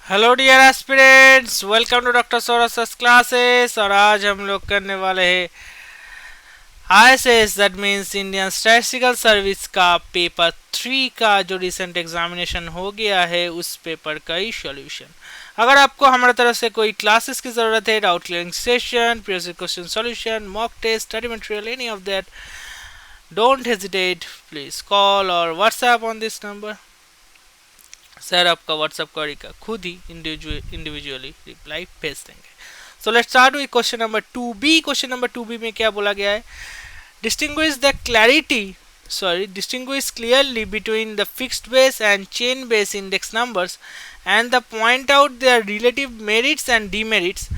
Hello dear aspirants, welcome to doctor Saurabh sir classes. और आज हम लोग करने वाले हैं ISS, that means Indian statistical service का पेपर 3 का जो रिसेंट एग्जामिनेशन हो गया है उस पेपर का ही सॉल्यूशन। अगर आपको हमारे तरफ से कोई क्लासेस की ज़रूरत है, doubt clearing session, previous question solution, mock test, study material, any of that, don't hesitate, please call और WhatsApp on this number. Sir आपका व्हाट्सएप क्वेरी का खुद ही इंडिविजुअली रिप्लाई भेज देंगे। So let's start with question number 2B। Question number 2B में क्या बोला गया है? Distinguish the clarity distinguish clearly between the fixed base and chain base index numbers and the point out their relative merits and demerits।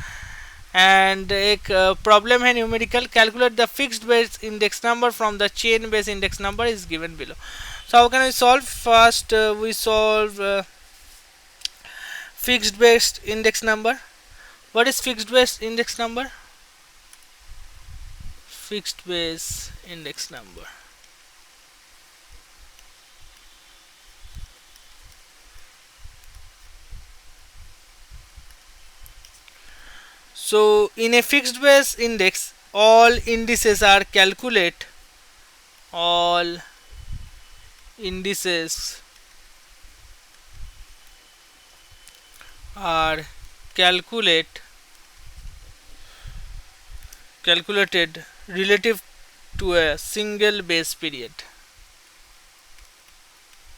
And एक problem है numerical, calculate the fixed base index number from the chain base index number is given below. So how can we solve? First, we solve fixed based index number. What is fixed base index number? Fixed base index number. So in a fixed base index, all indices are calculate. All indices are calculated relative to a single base period,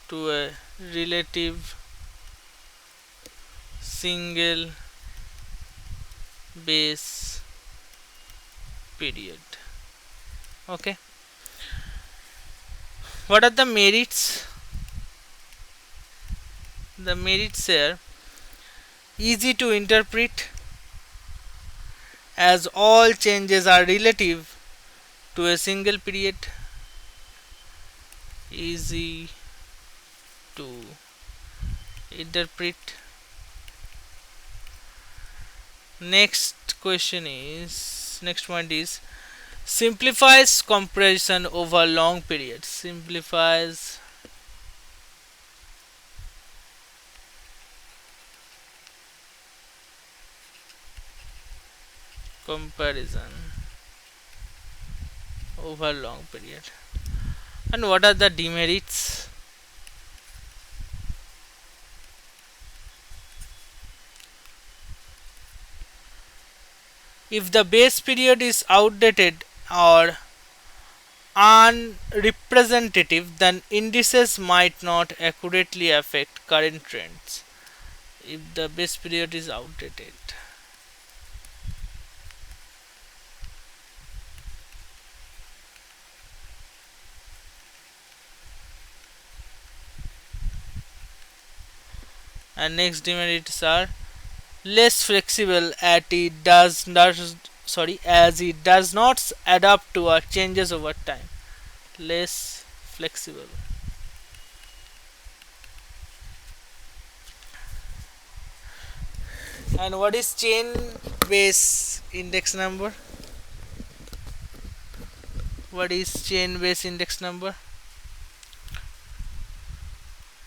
to a relative single base period. Okay, what are the merits? The merits are easy to interpret as all changes are relative to a single period. Easy to interpret. Next point is simplifies comparison over long periods. Simplifies comparison over long period. And what are the demerits? If the base period is outdated or unrepresentative, then indices might not accurately affect current trends. If the base period is outdated. And next demerits are less flexible as it does not adapt to our changes over time. Less flexible. And what is chain base index number? What is chain base index number?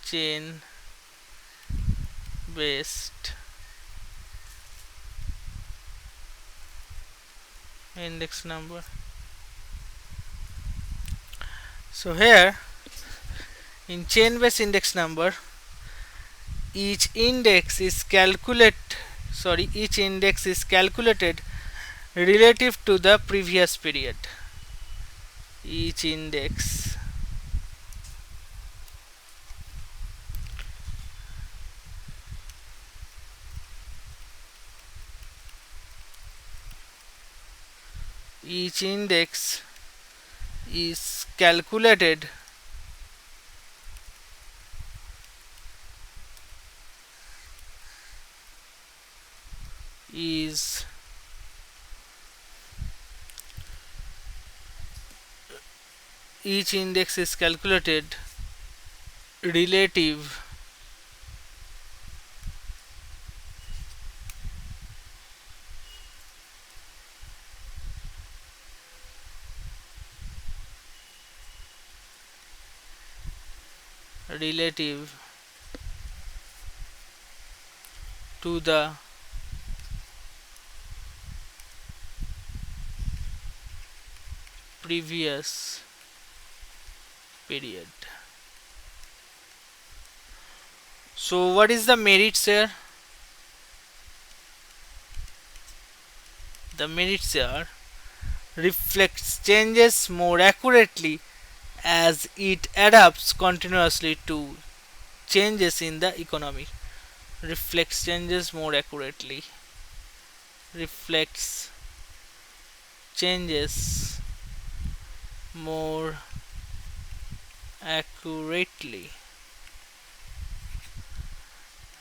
Chain based index number. So here in chain based index number, each index is calculated relative to the previous period. Each index is calculated is each index is calculated relative relative to the previous period. So what is the merits here? The merits here reflects changes more accurately as it adapts continuously to changes in the economy. Reflects changes more accurately. Reflects changes more accurately.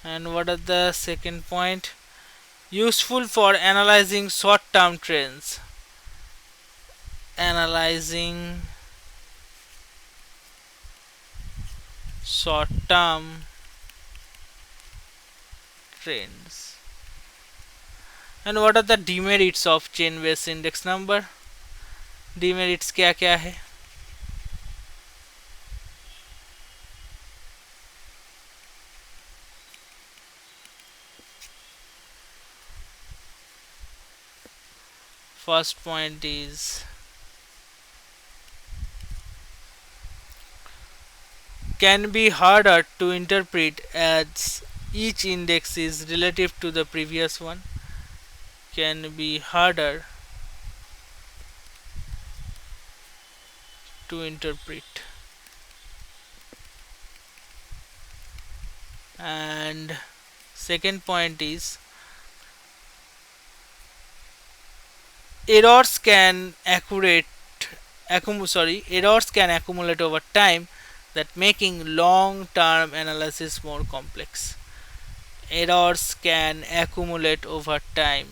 And what are the second point? Useful for analyzing short term trends. Analyzing short term trends. And what are the demerits of chain based index number? Demerits क्या क्या है? First point is can be harder to interpret as each index is relative to the previous one. Can be harder to interpret. And second point is errors can errors can accumulate over time, that making long term analysis more complex. Errors can accumulate over time.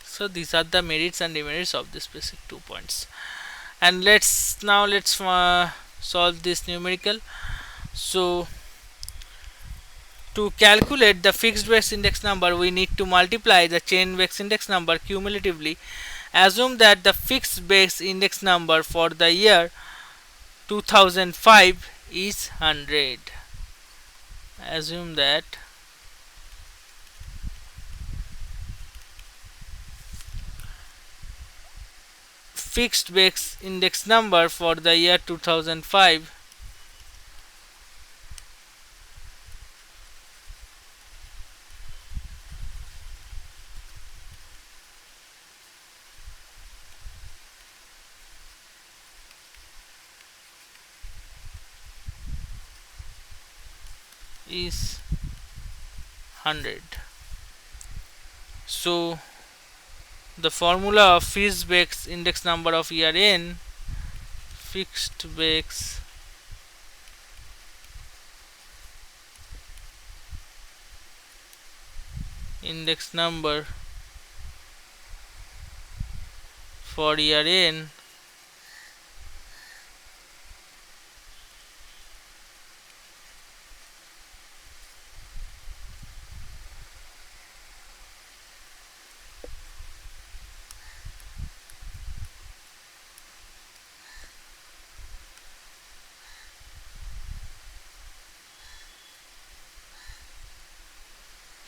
So these are the merits and demerits of this basic 2 points. And let's solve this numerical. So to calculate the fixed base index number, we need to multiply the chain base index number cumulatively. Assume that the fixed base index number for the year 2005 is 100. Assume that fixed base index number for the year 2005 is 100. So the formula of fixed base index number of year n, fixed base index number for year n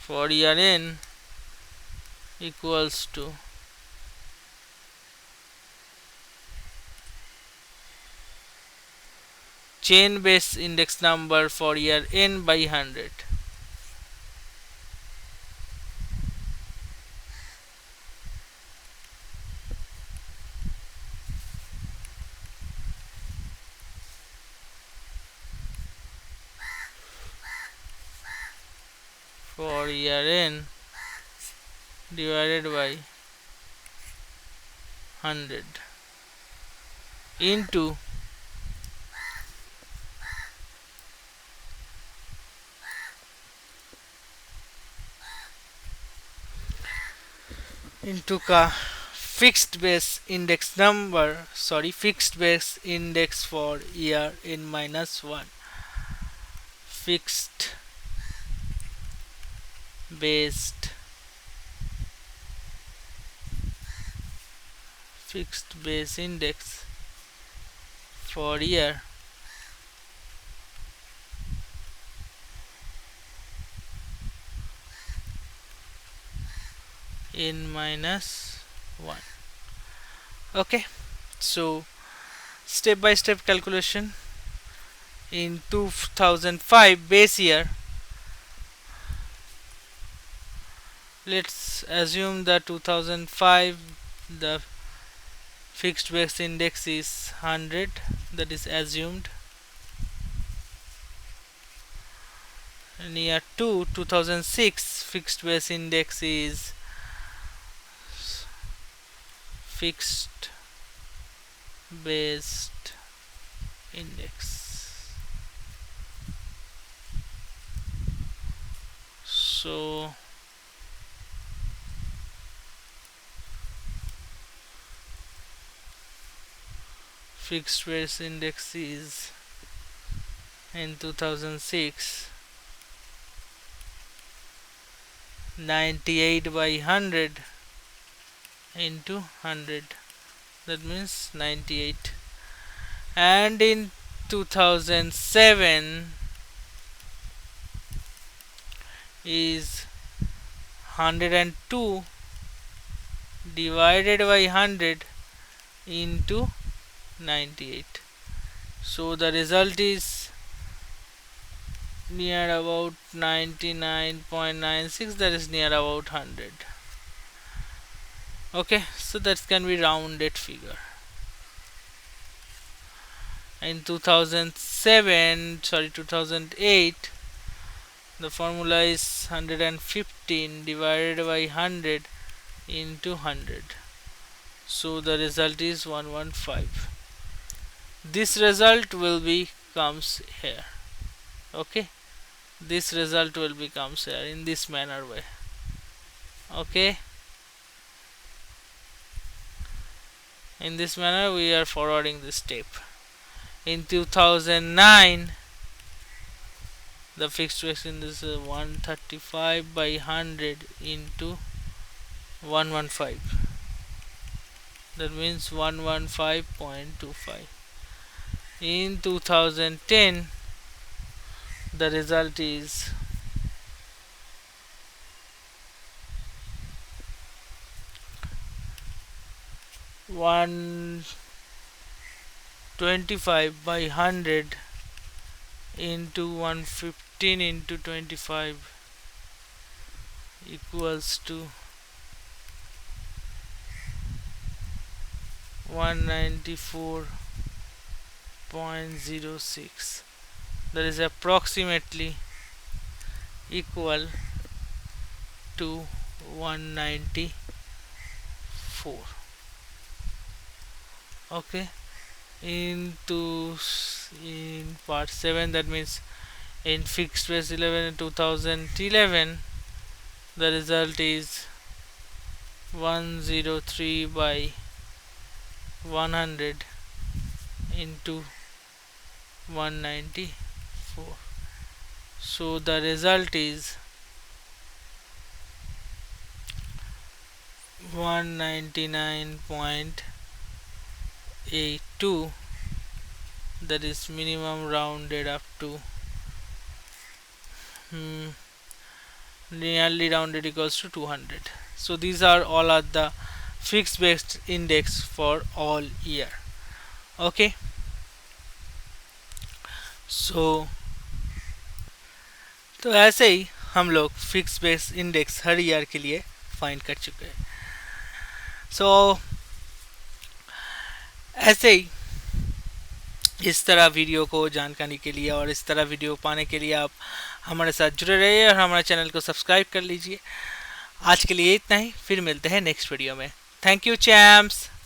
for year n equals to chain base index number for year n by 100. For year n divided by 100 into का fixed base index for year n minus 1. Fixed based fixed base index for year in minus 1. Okay, so step by step calculation. In 2005 base year, let's assume that 2005 the fixed base index is 100, that is assumed. In year 2, 2006 fixed base index is fixed based index. So fixed base index is in 2006 98 by 100 into 100, that means 98. And in 2007 is 102 divided by 100 into 98. So the result is near about 99.96, that is near about 100. Okay, so that can be rounded figure. In 2008 the formula is 115 divided by 100 into 100, so the result is 115. This result will be comes here. Okay, this result will becomes here in this manner way. Okay, in this manner we are forwarding this step. In 2009 the fixed base index is 135 by 100 into 115, that means 115.25. In 2010 the result is 125 by 100 into 115 into 25 equals to 194.06, that is approximately equal to 194. Okay, in part 7, that means in fixed base 11 in 2011 the result is 103 by 100 into 194, so the result is 199.82, that is minimum rounded up to nearly rounded equals to 200. So these are all are the fixed based index for all year. Okay, तो ऐसे ही हम लोग fix base index हर year के लिए find कर चुके हैं. सो ऐसे ही इस तरह वीडियो को जानकारी के लिए और इस तरह वीडियो पाने के लिए आप हमारे साथ जुड़े रहिए और हमारे चैनल को सब्सक्राइब कर लीजिए. आज के लिए इतना ही, फिर मिलते हैं नेक्स्ट वीडियो में. Thank you champs.